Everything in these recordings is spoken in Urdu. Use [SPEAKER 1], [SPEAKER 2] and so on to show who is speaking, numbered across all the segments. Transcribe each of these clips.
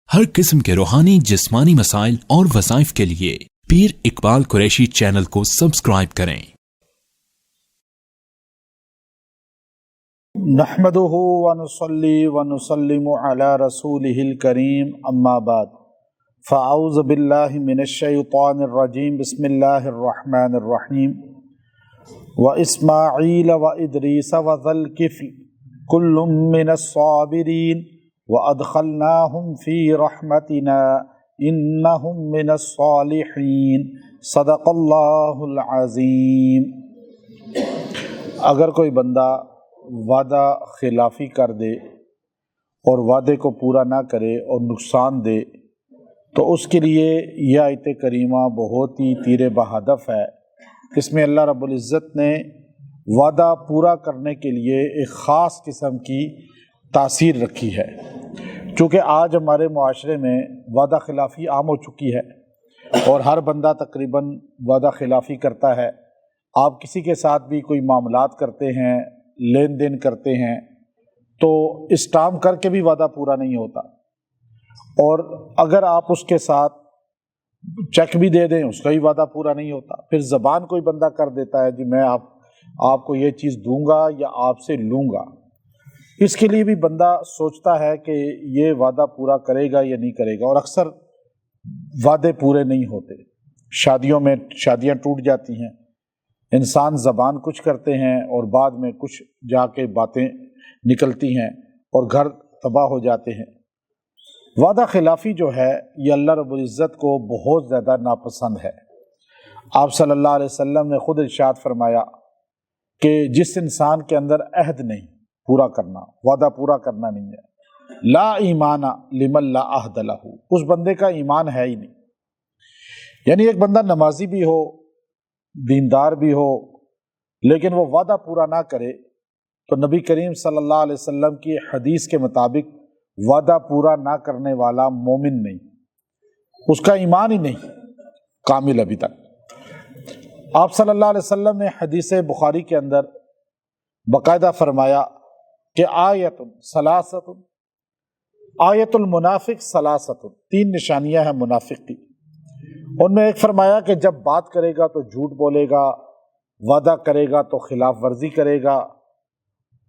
[SPEAKER 1] ہر قسم کے روحانی جسمانی مسائل اور وظائف کے لیے پیر اقبال قریشی چینل کو سبسکرائب کریں۔
[SPEAKER 2] نحمده ونصلي ونسلم على رسوله الكريم اما بعد فاعوذ بالله من الشيطان الرجيم بسم الله الرحمن الرحيم واسماعيل وادريس وذا الكفل كل من الصابرين وادخلناهم في رحمتنا انهم من الصالحين صدق اللہ العظیم۔ اگر کوئی بندہ وعدہ خلافی کر دے اور وعدے کو پورا نہ کرے اور نقصان دے تو اس کے لیے یہ آیت کریمہ بہت ہی تیر بہدف ہے۔ اس میں اللہ رب العزت نے وعدہ پورا کرنے کے لیے ایک خاص قسم کی تاثیر رکھی ہے، چونکہ آج ہمارے معاشرے میں وعدہ خلافی عام ہو چکی ہے اور ہر بندہ تقریباً وعدہ خلافی کرتا ہے۔ آپ کسی کے ساتھ بھی کوئی معاملات کرتے ہیں، لین دین کرتے ہیں تو اسٹامپ کر کے بھی وعدہ پورا نہیں ہوتا، اور اگر آپ اس کے ساتھ چیک بھی دے دیں اس کا ہی وعدہ پورا نہیں ہوتا۔ پھر زبان کوئی بندہ کر دیتا ہے جی میں آپ کو یہ چیز دوں گا یا آپ سے لوں گا، اس کے لیے بھی بندہ سوچتا ہے کہ یہ وعدہ پورا کرے گا یا نہیں کرے گا، اور اکثر وعدے پورے نہیں ہوتے۔ شادیوں میں شادیاں ٹوٹ جاتی ہیں، انسان زبان کچھ کرتے ہیں اور بعد میں کچھ جا کے باتیں نکلتی ہیں اور گھر تباہ ہو جاتے ہیں۔ وعدہ خلافی جو ہے یہ اللہ رب العزت کو بہت زیادہ ناپسند ہے۔ آپ صلی اللہ علیہ وسلم نے خود ارشاد فرمایا کہ جس انسان کے اندر عہد نہیں پورا کرنا، وعدہ پورا کرنا نہیں ہے، لا ایمان لمن لا عہد لہ، اس بندے کا ایمان ہے ہی نہیں۔ یعنی ایک بندہ نمازی بھی ہو، دیندار بھی ہو، لیکن وہ وعدہ پورا نہ کرے تو نبی کریم صلی اللہ علیہ وسلم کی حدیث کے مطابق وعدہ پورا نہ کرنے والا مومن نہیں، اس کا ایمان ہی نہیں کامل ابھی تک۔ آپ صلی اللہ علیہ وسلم نے حدیث بخاری کے اندر باقاعدہ فرمایا کہ آیت ثلاثت، آیت المنافق ثلاثت، تین نشانیاں ہیں منافق کی۔ ان میں ایک فرمایا کہ جب بات کرے گا تو جھوٹ بولے گا، وعدہ کرے گا تو خلاف ورزی کرے گا،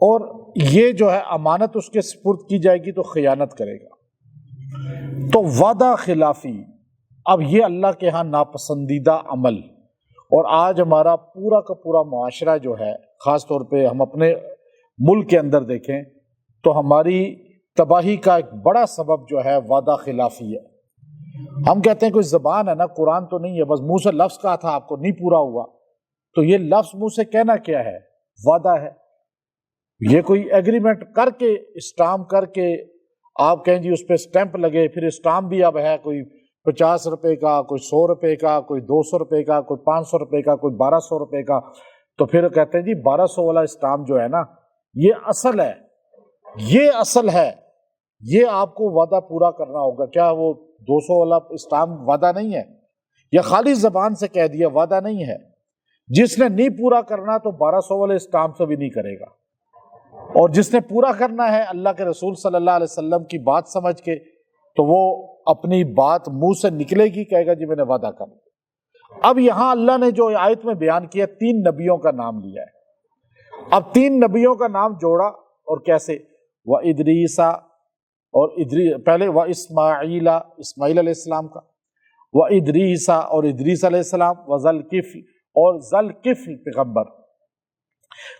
[SPEAKER 2] اور یہ جو ہے امانت اس کے سپرد کی جائے گی تو خیانت کرے گا۔ تو وعدہ خلافی اب یہ اللہ کے ہاں ناپسندیدہ عمل، اور آج ہمارا پورا کا پورا معاشرہ جو ہے، خاص طور پہ ہم اپنے ملک کے اندر دیکھیں تو ہماری تباہی کا ایک بڑا سبب جو ہے وعدہ خلافی ہے۔ ہم کہتے ہیں کوئی زبان ہے نا، قرآن تو نہیں ہے، بس منہ سے لفظ کہا تھا آپ کو نہیں پورا ہوا، تو یہ لفظ منہ سے کہنا کیا ہے؟ وعدہ ہے۔ یہ کوئی ایگریمنٹ کر کے اسٹامپ کر کے آپ کہیں جی اس پہ اسٹیمپ لگے، پھر اسٹامپ بھی اب ہے کوئی 50 روپے کا، کوئی 100 روپے کا، کوئی 200 روپے کا، کوئی 500 روپے کا، کوئی 1200 روپے کا، تو پھر کہتے ہیں جی 1200 والا اسٹامپ جو ہے نا یہ اصل ہے، یہ اصل ہے، یہ آپ کو وعدہ پورا کرنا ہوگا۔ کیا وہ 200 والا اسٹامپ وعدہ نہیں ہے؟ یا خالی زبان سے کہہ دیا وعدہ نہیں ہے؟ جس نے نہیں پورا کرنا تو 1200 والے اسٹامپ سے بھی نہیں کرے گا، اور جس نے پورا کرنا ہے اللہ کے رسول صلی اللہ علیہ وسلم کی بات سمجھ کے تو وہ اپنی بات منہ سے نکلے گی، کہے گا جی میں نے وعدہ کر لیا۔ اب یہاں اللہ نے جو آیت میں بیان کیا 3 نبیوں کا نام لیا ہے۔ اب 3 نبیوں کا نام جوڑا، اور کیسے؟ وَإِدْرِيسَ، اور پہلے وَإِسْمَاعِيلَ، اسماعیل علیہ السلام کا، وَإِدْرِيسَ، اور ادریس علیہ السلام، وَذَلْكِفْلِ، اور ذَلْكِفْلِ پیغمبر،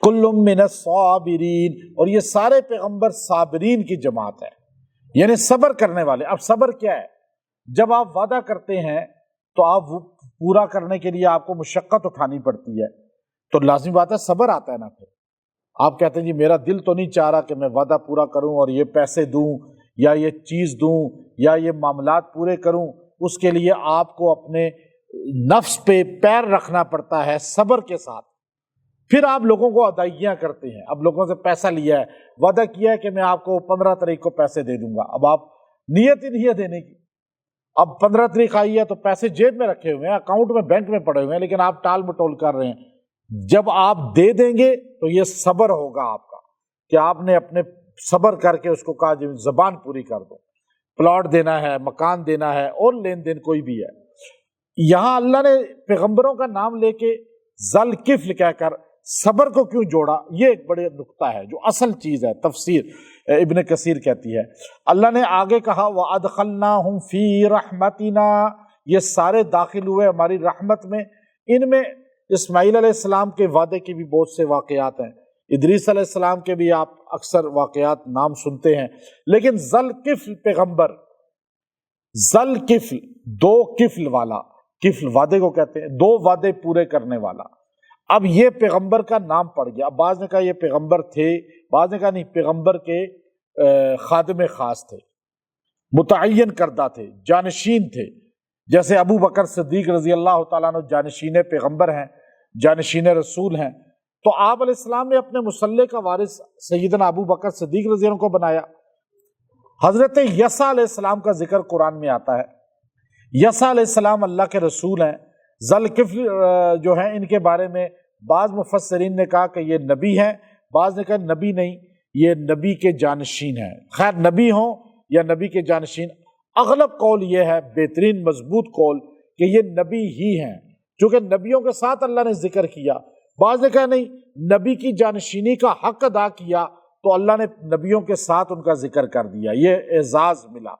[SPEAKER 2] كُلٌّ مِّنَ الصَّابِرِينَ، اور یہ سارے پیغمبر صابرین کی جماعت ہے، یعنی صبر کرنے والے۔ اب صبر کیا ہے؟ جب آپ وعدہ کرتے ہیں تو آپ پورا کرنے کے لیے آپ کو مشقت اٹھانی پڑتی ہے، تو لازمی بات ہے صبر آتا ہے نا۔ پھر آپ کہتے ہیں جی میرا دل تو نہیں چاہ رہا کہ میں وعدہ پورا کروں اور یہ پیسے دوں یا یہ چیز دوں یا یہ معاملات پورے کروں، اس کے لیے آپ کو اپنے نفس پہ پیر رکھنا پڑتا ہے صبر کے ساتھ۔ پھر آپ لوگوں کو ادائیگیاں کرتے ہیں، اب لوگوں سے پیسہ لیا ہے، وعدہ کیا ہے کہ میں آپ کو 15 تاریخ کو پیسے دے دوں گا، اب آپ نیت ہی نہیں ہے دینے کی۔ اب 15 تاریخ آئی ہے تو پیسے جیب میں رکھے ہوئے ہیں، اکاؤنٹ میں بینک میں پڑے ہوئے ہیں، لیکن آپ ٹال مٹول کر رہے ہیں۔ جب آپ دے دیں گے تو یہ صبر ہوگا آپ کا، کہ آپ نے اپنے صبر کر کے اس کو کہا جی زبان پوری کر دو۔ پلاٹ دینا ہے، مکان دینا ہے اور لین دین کوئی بھی ہے۔ یہاں اللہ نے پیغمبروں کا نام لے کے ذل کفل کہہ کر صبر کو کیوں جوڑا، یہ ایک بڑے نقطہ ہے جو اصل چیز ہے۔ تفسیر ابن کثیر کہتی ہے اللہ نے آگے کہا وَأَدْخَلْنَاهُمْ فِي رَحْمَتِنَا، یہ سارے داخل ہوئے ہماری رحمت میں۔ ان میں اسماعیل علیہ السلام کے وعدے کے بھی بہت سے واقعات ہیں، ادریس علیہ السلام کے بھی آپ اکثر واقعات نام سنتے ہیں، لیکن ذل کفل پیغمبر، ذل کفل دو کفل والا، کفل وعدے کو کہتے ہیں، دو وعدے پورے کرنے والا۔ اب یہ پیغمبر کا نام پڑ گیا۔ اب بعض نے کہا یہ پیغمبر تھے، بعض نے کہا نہیں، پیغمبر کے خادم خاص تھے، متعین کردہ تھے، جانشین تھے، جیسے ابو بکر صدیق رضی اللہ تعالیٰ عنہ جانشین پیغمبر ہیں، جانشین رسول ہیں۔ تو آپ علیہ السلام نے اپنے مصلح کا وارث سیدنا ابو بکر صدیق رضی اللہ عنہ کو بنایا۔ حضرت یسع علیہ السلام کا ذکر قرآن میں آتا ہے۔ یسع علیہ السلام اللہ کے رسول ہیں۔ ذل کفل جو ہیں ان کے بارے میں بعض مفسرین نے کہا کہ یہ نبی ہیں، بعض نے کہا نبی نہیں، یہ نبی کے جانشین ہیں۔ خیر نبی ہوں یا نبی کے جانشین، اغلب قول یہ ہے، بہترین مضبوط قول، کہ یہ نبی ہی ہیں، چونکہ نبیوں کے ساتھ اللہ نے ذکر کیا۔ بعض نے کہا نہیں، نبی کی جانشینی کا حق ادا کیا تو اللہ نے نبیوں کے ساتھ ان کا ذکر کر دیا، یہ اعزاز ملا۔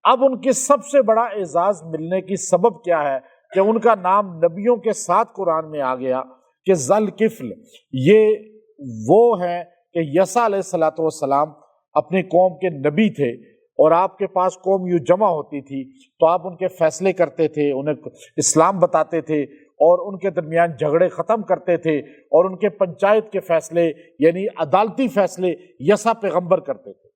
[SPEAKER 2] اب ان کے سب سے بڑا اعزاز ملنے کی سبب کیا ہے کہ ان کا نام نبیوں کے ساتھ قرآن میں آ گیا کہ ذل کفل، یہ وہ ہے کہ یسع علیہ السلام اپنی قوم کے نبی تھے، اور آپ کے پاس قوم یوں جمع ہوتی تھی تو آپ ان کے فیصلے کرتے تھے، انہیں اسلام بتاتے تھے اور ان کے درمیان جھگڑے ختم کرتے تھے، اور ان کے پنچایت کے فیصلے یعنی عدالتی فیصلے یسع پیغمبر کرتے تھے۔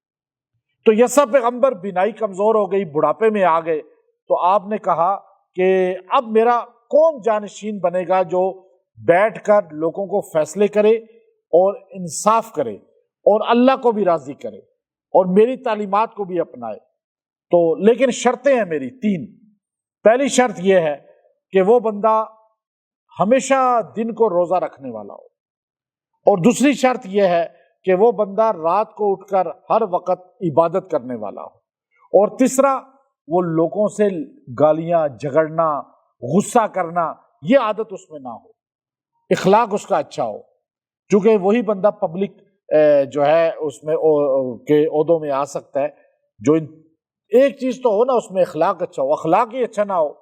[SPEAKER 2] تو یسع پیغمبر بینائی کمزور ہو گئی، بڑھاپے میں آ گئے، تو آپ نے کہا کہ اب میرا کون جانشین بنے گا جو بیٹھ کر لوگوں کو فیصلے کرے اور انصاف کرے اور اللہ کو بھی راضی کرے اور میری تعلیمات کو بھی اپنائے۔ تو لیکن شرطیں ہیں میری تین۔ پہلی شرط یہ ہے کہ وہ بندہ ہمیشہ دن کو روزہ رکھنے والا ہو، اور دوسری شرط یہ ہے کہ وہ بندہ رات کو اٹھ کر ہر وقت عبادت کرنے والا ہو، اور تیسرا وہ لوگوں سے گالیاں، جھگڑنا، غصہ کرنا یہ عادت اس میں نہ ہو، اخلاق اس کا اچھا ہو، چونکہ وہی بندہ پبلک جو ہے اس میں کے عہدوں میں آ سکتا ہے جو ایک چیز تو ہو نا، اس میں اخلاق اچھا ہو۔ اخلاق ہی اچھا نہ ہو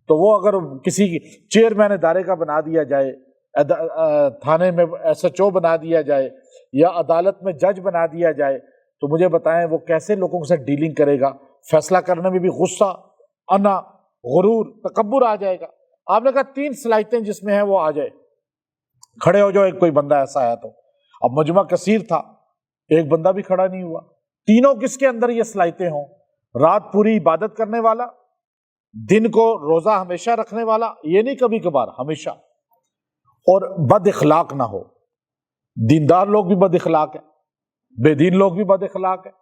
[SPEAKER 2] تو وہ اگر کسی چیئرمین ادارے کا بنا دیا جائے، تھانے میں SHO بنا دیا جائے یا عدالت میں جج بنا دیا جائے، تو مجھے بتائیں وہ کیسے لوگوں سے ڈیلنگ کرے گا؟ فیصلہ کرنے میں بھی غصہ، انا، غرور، تکبر آ جائے گا۔ آپ نے کہا تین صلاحیتیں جس میں ہیں وہ آ جائے، کھڑے ہو جاؤ، ایک کوئی بندہ ایسا ہے تو۔ اب مجمع کثیر تھا، ایک بندہ بھی کھڑا نہیں ہوا۔ تینوں کس کے اندر یہ صلاحیتیں ہوں؟ رات پوری عبادت کرنے والا، دن کو روزہ ہمیشہ رکھنے والا، یہ نہیں کبھی کبھار، ہمیشہ، اور بد اخلاق نہ ہو۔ دیندار لوگ بھی بد اخلاق ہیں، بے دین لوگ بھی بد اخلاق ہیں۔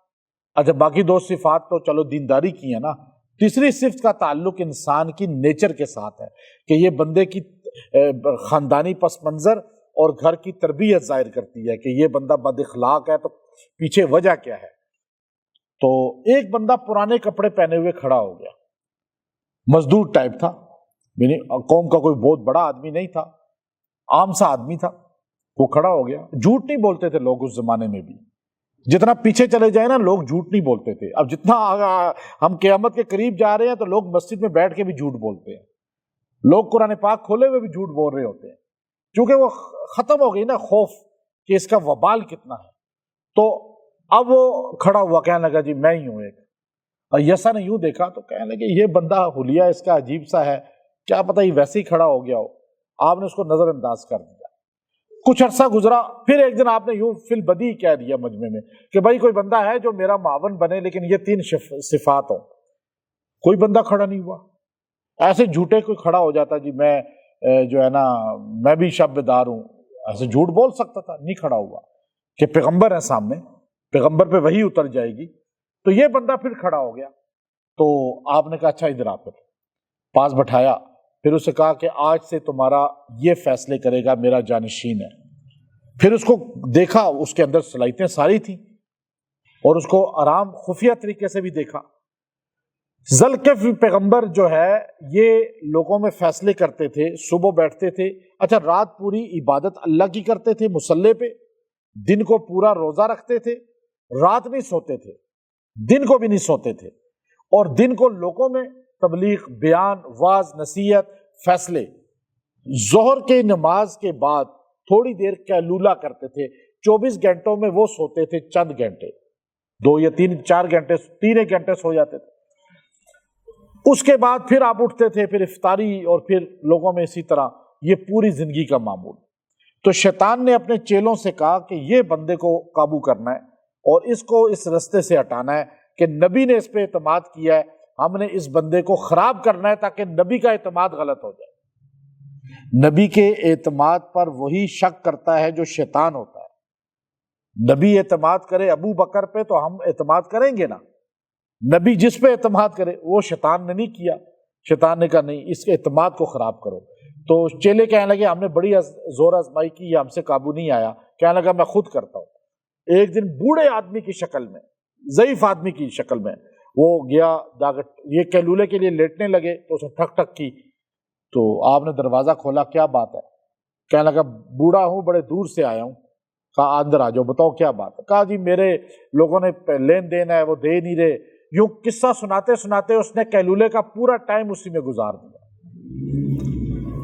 [SPEAKER 2] اچھا باقی دو صفات تو چلو دینداری کی ہے نا، تیسری صفت کا تعلق انسان کی نیچر کے ساتھ ہے کہ یہ بندے کی خاندانی پس منظر اور گھر کی تربیت ظاہر کرتی ہے کہ یہ بندہ بد اخلاق ہے، تو پیچھے وجہ کیا ہے۔ تو ایک بندہ پرانے کپڑے پہنے ہوئے کھڑا ہو گیا، مزدور ٹائپ تھا، یعنی قوم کا کوئی بہت بڑا آدمی نہیں تھا، عام سا آدمی تھا، وہ کھڑا ہو گیا۔ جھوٹ نہیں بولتے تھے لوگ اس زمانے میں بھی، جتنا پیچھے چلے جائیں نا لوگ جھوٹ نہیں بولتے تھے۔ اب جتنا ہم قیامت کے قریب جا رہے ہیں تو لوگ مسجد میں بیٹھ کے بھی جھوٹ بولتے ہیں، لوگ قرآن پاک کھولے ہوئے بھی جھوٹ بول رہے ہوتے ہیں، کیونکہ وہ ختم ہو گئی نا خوف کہ اس کا وبال کتنا ہے۔ تو اب وہ کھڑا ہوا، کہنے لگا جی میں ہی ہوں ایک۔ اور یسع نے یوں دیکھا تو کہنے لگے یہ بندہ حلیہ اس کا عجیب سا ہے، کیا پتہ یہ ویسے ہی کھڑا ہو گیا ہو۔ آپ نے اس کو نظر انداز کر دیا۔ کچھ عرصہ گزرا، پھر ایک دن آپ نے یوں فی البدی کہہ دیا مجمع میں کہ بھائی کوئی بندہ ہے جو میرا معاون بنے لیکن یہ تین صفات ہوں۔ کوئی بندہ کھڑا نہیں ہوا۔ ایسے جھوٹے کوئی کھڑا ہو جاتا جی میں جو ہے نا میں بھی شب بیدار ہوں، ایسے جھوٹ بول سکتا تھا، نہیں کھڑا ہوا کہ پیغمبر ہے سامنے، پیغمبر پہ وحی اتر جائے گی۔ تو یہ بندہ پھر کھڑا ہو گیا، تو آپ نے کہا اچھا ادھر آ، پھر پاس بٹھایا، پھر اسے کہا کہ آج سے تمہارا یہ فیصلے کرے گا میرا جانشین ہے۔ پھر اس کو دیکھا، اس کے اندر صلاحیتیں ساری تھیں، اور اس کو آرام خفیہ طریقے سے بھی دیکھا ذوالکفل پیغمبر جو ہے یہ لوگوں میں فیصلے کرتے تھے، صبح بیٹھتے تھے، اچھا رات پوری عبادت اللہ کی کرتے تھے مصلی پہ، دن کو پورا روزہ رکھتے تھے، رات نہیں سوتے تھے، دن کو بھی نہیں سوتے تھے، اور دن کو لوگوں میں تبلیغ، بیان، واعظ، نصیحت، فیصلے۔ ظہر کے نماز کے بعد تھوڑی دیر قیلولہ کرتے تھے، 24 گھنٹوں میں وہ سوتے تھے چند گھنٹے، 2 یا 4 گھنٹے، 3 گھنٹے سو جاتے تھے۔ اس کے بعد پھر آپ اٹھتے تھے، پھر افطاری، اور پھر لوگوں میں اسی طرح، یہ پوری زندگی کا معمول۔ تو شیطان نے اپنے چیلوں سے کہا کہ یہ بندے کو قابو کرنا ہے اور اس کو اس رستے سے ہٹانا ہے کہ نبی نے اس پہ اعتماد کیا ہے، ہم نے اس بندے کو خراب کرنا ہے تاکہ نبی کا اعتماد غلط ہو جائے۔ نبی کے اعتماد پر وہی شک کرتا ہے جو شیطان ہوتا ہے۔ نبی اعتماد کرے ابو بکر پہ تو ہم اعتماد کریں گے نا، نبی جس پہ اعتماد کرے، وہ شیطان نے نہیں کیا۔ شیطان نے کہا نہیں، اس کے اعتماد کو خراب کرو۔ تو چیلے کہنے لگے ہم نے بڑی زور آزمائی کی، یہ ہم سے قابو نہیں آیا۔ کہنے لگا میں خود کرتا ہوں۔ ایک دن بوڑھے آدمی کی شکل میں، ضعیف آدمی کی شکل میں وہ گیا، جا کر یہ قیلولے کے لیے لیٹنے لگے تو اسے ٹھک ٹھک کی، تو آپ نے دروازہ کھولا، کیا بات ہے؟ کہنے لگا بوڑھا ہوں، بڑے دور سے آیا ہوں۔ کہا اندر آ جاؤ، بتاؤ کیا بات ہے؟ کہا جی میرے لوگوں نے لین دین ہے، وہ دے نہیں رہے۔ یوں قصہ سناتے سناتے اس نے قیلولے کا پورا ٹائم اسی میں گزار دیا۔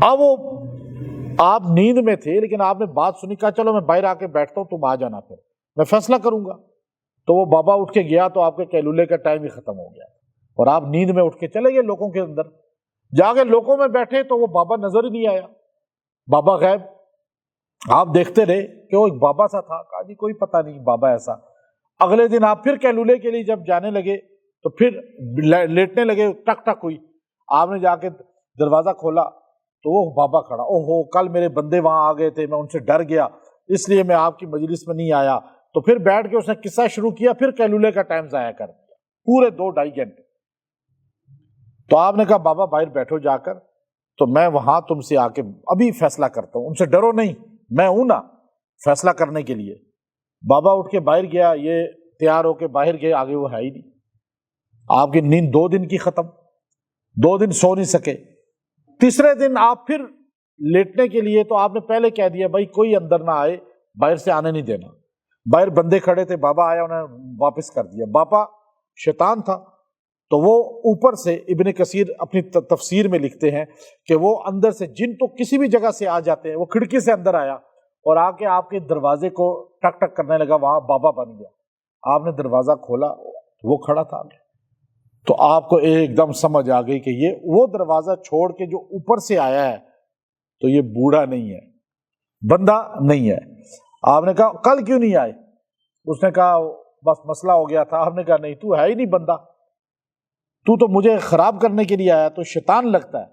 [SPEAKER 2] اب وہ آپ نیند میں تھے لیکن آپ نے بات سنی، کہا چلو میں باہر آ کے بیٹھتا ہوں، تم آ جانا، پھر میں فیصلہ کروں گا۔ تو وہ بابا اٹھ کے گیا تو آپ کے قیلولے کا ٹائم ہی ختم ہو گیا، اور آپ نیند میں اٹھ کے چلے گئے لوگوں کے اندر، جا کے لوگوں میں بیٹھے تو وہ بابا نظر ہی نہیں آیا، بابا غائب۔ آپ دیکھتے رہے کہ وہ ایک بابا سا تھا، کہا جی کوئی پتہ نہیں بابا ایسا۔ اگلے دن آپ پھر قیلولے کے لیے جب جانے لگے تو پھر لیٹنے لگے، ٹک ٹک ہوئی، آپ نے جا کے دروازہ کھولا تو وہ بابا کھڑا، اوہو کل میرے بندے وہاں آ گئے تھے، میں ان سے ڈر گیا اس لیے میں آپ کی مجلس میں نہیں آیا۔ تو پھر بیٹھ کے اس نے قصہ شروع کیا، پھر قیلولے کا ٹائم ضائع کر دیا، پورے 2-2.5 گھنٹے۔ تو آپ نے کہا بابا باہر بیٹھو جا کر، تو میں وہاں تم سے آ کے ابھی فیصلہ کرتا ہوں، ان سے ڈرو نہیں، میں ہوں نا فیصلہ کرنے کے لیے۔ بابا اٹھ کے باہر گیا، یہ تیار ہو کے باہر گئے، آگے وہ ہے ہی نہیں۔ آپ کی نیند 2 دن کی ختم، 2 دن سو نہیں سکے۔ تیسرے دن آپ پھر لیٹنے کے لیے، تو آپ نے پہلے کہہ دیا بھائی کوئی اندر نہ آئے، باہر سے آنے نہیں دینا۔ باہر بندے کھڑے تھے، بابا آیا، انہوں نے واپس کر دیا۔ بابا شیطان تھا تو وہ اوپر سے، ابن کثیر اپنی تفسیر میں لکھتے ہیں کہ وہ اندر سے، جن تو کسی بھی جگہ سے آ جاتے ہیں، وہ کھڑکی سے اندر آیا اور آ کے آپ کے دروازے کو ٹک ٹک کرنے لگا، وہاں بابا بن گیا۔ آپ نے دروازہ کھولا، وہ کھڑا تھا، تو آپ کو ایک دم سمجھ آ گئی کہ یہ وہ دروازہ چھوڑ کے جو اوپر سے آیا ہے تو یہ بوڑھا نہیں ہے، بندہ نہیں ہے۔ آپ نے کہا کل کیوں نہیں آئے؟ اس نے کہا بس مسئلہ ہو گیا تھا۔ آپ نے کہا نہیں، تو ہے ہی نہیں بندہ، تو مجھے خراب کرنے کے لیے آیا، تو شیطان لگتا ہے۔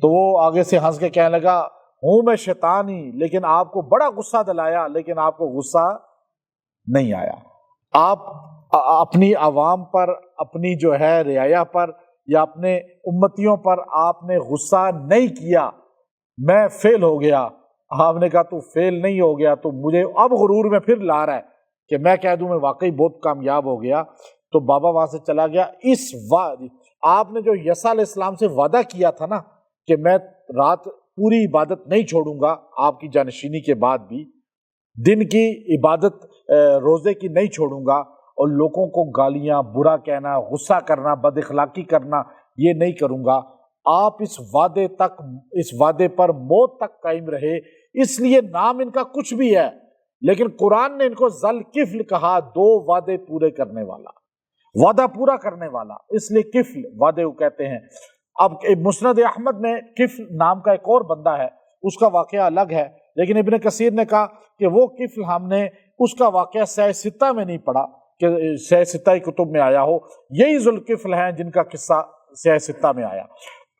[SPEAKER 2] تو وہ آگے سے ہنس کے کہنے لگا ہوں میں شیطان ہی، لیکن آپ کو بڑا غصہ دلایا، لیکن آپ کو غصہ نہیں آیا۔ آپ اپنی عوام پر، اپنی جو ہے رعایا پر یا اپنے امتیوں پر آپ نے غصہ نہیں کیا، میں فیل ہو گیا۔ آپ نے کہا تو فیل نہیں ہو گیا، تو مجھے اب غرور میں پھر لا رہا ہے کہ میں کہہ دوں میں واقعی بہت کامیاب ہو گیا۔ تو بابا وہاں سے چلا گیا۔ آپ نے جو یسع علیہ السلام سے وعدہ کیا تھا نا کہ میں رات پوری عبادت نہیں چھوڑوں گا، آپ کی جانشینی کے بعد بھی دن کی عبادت روزے کی نہیں چھوڑوں گا، اور لوگوں کو گالیاں، برا کہنا، غصہ کرنا، بد اخلاقی کرنا یہ نہیں کروں گا۔ آپ اس وعدے پر موت تک قائم رہے۔ اس لیے نام ان کا کچھ بھی ہے، لیکن قرآن نے ان کو ذوالکفل کہا، 2 وعدے پورے کرنے والا، وعدہ پورا کرنے والا، اس لیے کفل وعدے کو کہتے ہیں۔ اب مسند احمد میں کفل نام کا ایک اور بندہ ہے، اس کا واقعہ الگ ہے، لیکن ابن کثیر نے کہا کہ وہ کفل ہم نے اس کا واقعہ سیہ ستہ میں نہیں پڑھا کہ سیہ ستہ کتب میں آیا ہو، یہی ذوالکفل ہیں جن کا قصہ سیہ ستہ میں آیا۔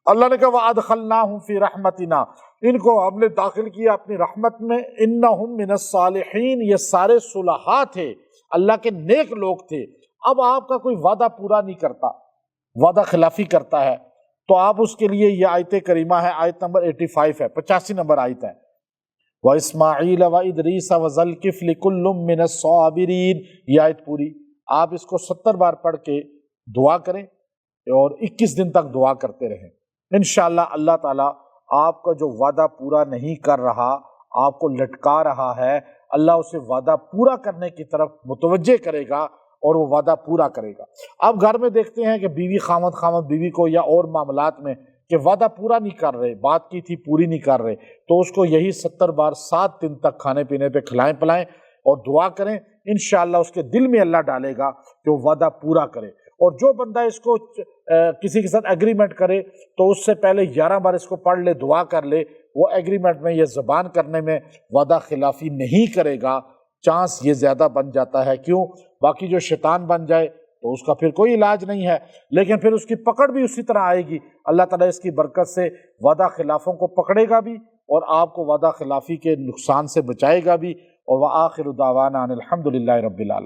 [SPEAKER 2] اللہ نے کہا وَأَدْخَلْنَاهُمْ فِي رَحْمَتِنَا، ان کو ہم نے داخل کیا اپنی رحمت میں، إِنَّهُمْ مِنَ الصَّالِحِينَ، یہ سارے صلحاء تھے، اللہ کے نیک لوگ تھے۔ اب آپ کا کوئی وعدہ پورا نہیں کرتا، وعدہ خلافی کرتا ہے، تو آپ اس کے لیے یہ آیت کریمہ ہے، آیت نمبر 85 ہے، 85 نمبر آیت ہے، وَإِسْمَاعِيلَ وَإِدْرِيسَ وَذَا الْكِفْلِ كُلٌّ مِّنَ الصَّابِرِينَ، یہ آیت پوری آپ اس کو 70 بار پڑھ کے دعا کریں اور 21 دن تک دعا کرتے رہیں۔ انشاءاللہ اللہ تعالیٰ آپ کا جو وعدہ پورا نہیں کر رہا، آپ کو لٹکا رہا ہے، اللہ اسے وعدہ پورا کرنے کی طرف متوجہ کرے گا اور وہ وعدہ پورا کرے گا۔ اب گھر میں دیکھتے ہیں کہ بیوی خامد بیوی کو یا اور معاملات میں کہ وعدہ پورا نہیں کر رہے، بات کی تھی پوری نہیں کر رہے، تو اس کو یہی 70 بار 7 دن تک کھانے پینے پہ کھلائیں پلائیں اور دعا کریں، انشاءاللہ اس کے دل میں اللہ ڈالے گا کہ وہ وعدہ پورا کرے۔ اور جو بندہ اس کو کسی کے ساتھ ایگریمنٹ کرے تو اس سے پہلے 11 بار اس کو پڑھ لے، دعا کر لے، وہ ایگریمنٹ میں یہ زبان کرنے میں وعدہ خلافی نہیں کرے گا، چانس یہ زیادہ بن جاتا ہے۔ کیوں؟ باقی جو شیطان بن جائے تو اس کا پھر کوئی علاج نہیں ہے، لیکن پھر اس کی پکڑ بھی اسی طرح آئے گی۔ اللہ تعالیٰ اس کی برکت سے وعدہ خلافوں کو پکڑے گا بھی اور آپ کو وعدہ خلافی کے نقصان سے بچائے گا بھی۔ اور وآخر دعوانا ان الحمد للہ رب العالمین۔